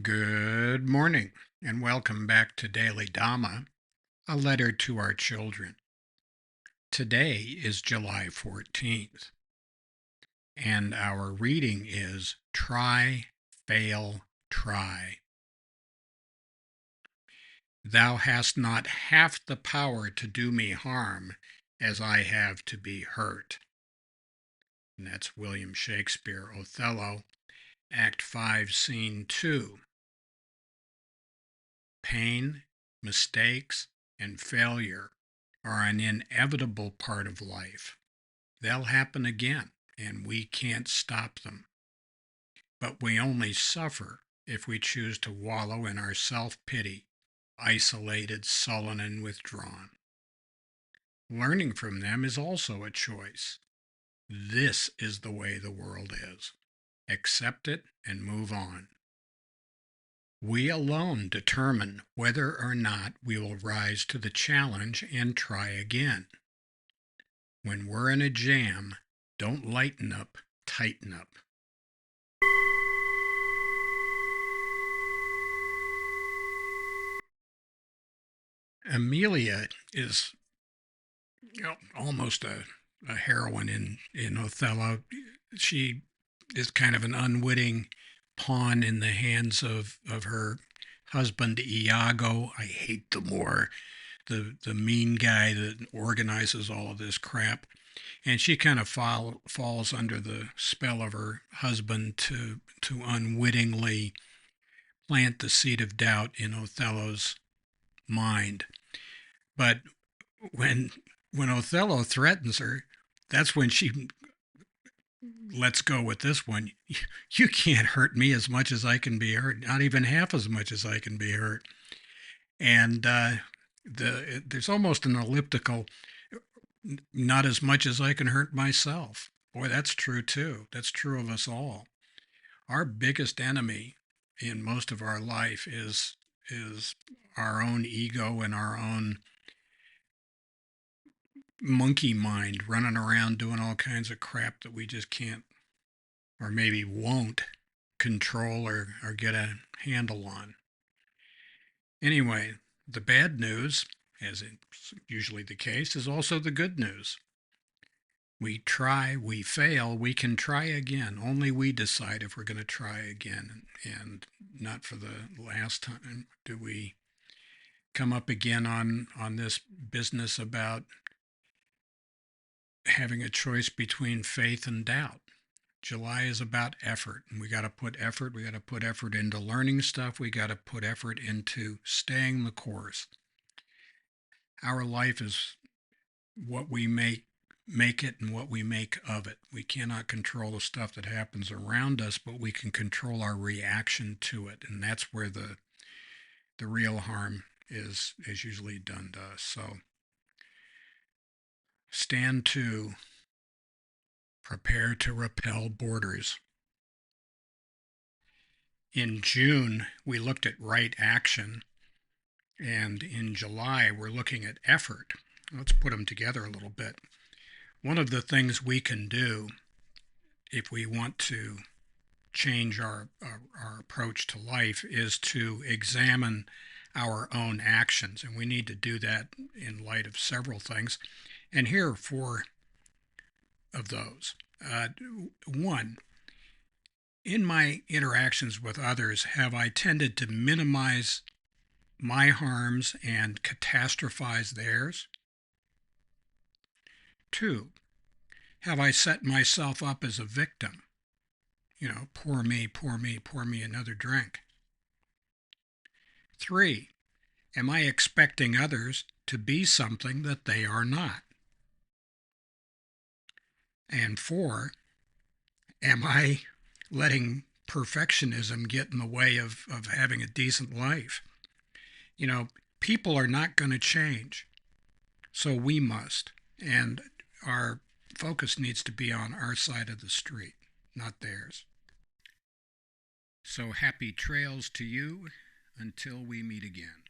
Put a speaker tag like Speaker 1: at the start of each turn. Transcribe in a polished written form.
Speaker 1: Good morning, and welcome back to Daily Dhamma, a letter to our children. Today is July 14th, and our reading is Try, Fail, Try. Thou hast not half the power to do me harm as I have to be hurt. And that's William Shakespeare, Othello, Act 5, Scene 2. Pain, mistakes, and failure are an inevitable part of life. They'll happen again, and we can't stop them. But we only suffer if we choose to wallow in our self-pity, isolated, sullen, and withdrawn. Learning from them is also a choice. This is the way the world is. Accept it and move on. We alone determine whether or not we will rise to the challenge and try again. When we're in a jam, don't lighten up, tighten up. Amelia is almost a heroine in Othello. She is kind of an unwitting pawn in the hands of her husband Iago. I hate the mean guy that organizes all of this crap. And she kind of falls under the spell of her husband to unwittingly plant the seed of doubt in Othello's mind. But when Othello threatens her, that's when she lets go with this one. You can't hurt me as much as I can be hurt, not even half as much as I can be hurt. And there's almost an elliptical, not as much as I can hurt myself. Boy, that's true too. That's true of us all. Our biggest enemy in most of our life is our own ego and our own monkey mind running around doing all kinds of crap that we just can't, or maybe won't, control or get a handle on. Anyway, the bad news, as is usually the case, is also the good news. We try, we fail, we can try again. Only we decide if we're going to try again. And not for the last time do we come up again on this business about having a choice between faith and doubt. July is about effort, and we got to put effort. We got to put effort into learning stuff. We got to put effort into staying the course. Our life is what we make it and what we make of it. We cannot control the stuff that happens around us, but we can control our reaction to it, and that's where the real harm is usually done to us. So stand to, prepare to repel borders. In June, we looked at right action, and in July, we're looking at effort. Let's put them together a little bit. One of the things we can do if we want to change our approach to life is to examine our own actions, and we need to do that in light of several things. And here are four of those. One, in my interactions with others, have I tended to minimize my harms and catastrophize theirs? Two, have I set myself up as a victim? Poor me, poor me, pour me another drink. Three, am I expecting others to be something that they are not? And four, am I letting perfectionism get in the way of having a decent life? People are not going to change, so we must. And our focus needs to be on our side of the street, not theirs. So happy trails to you until we meet again.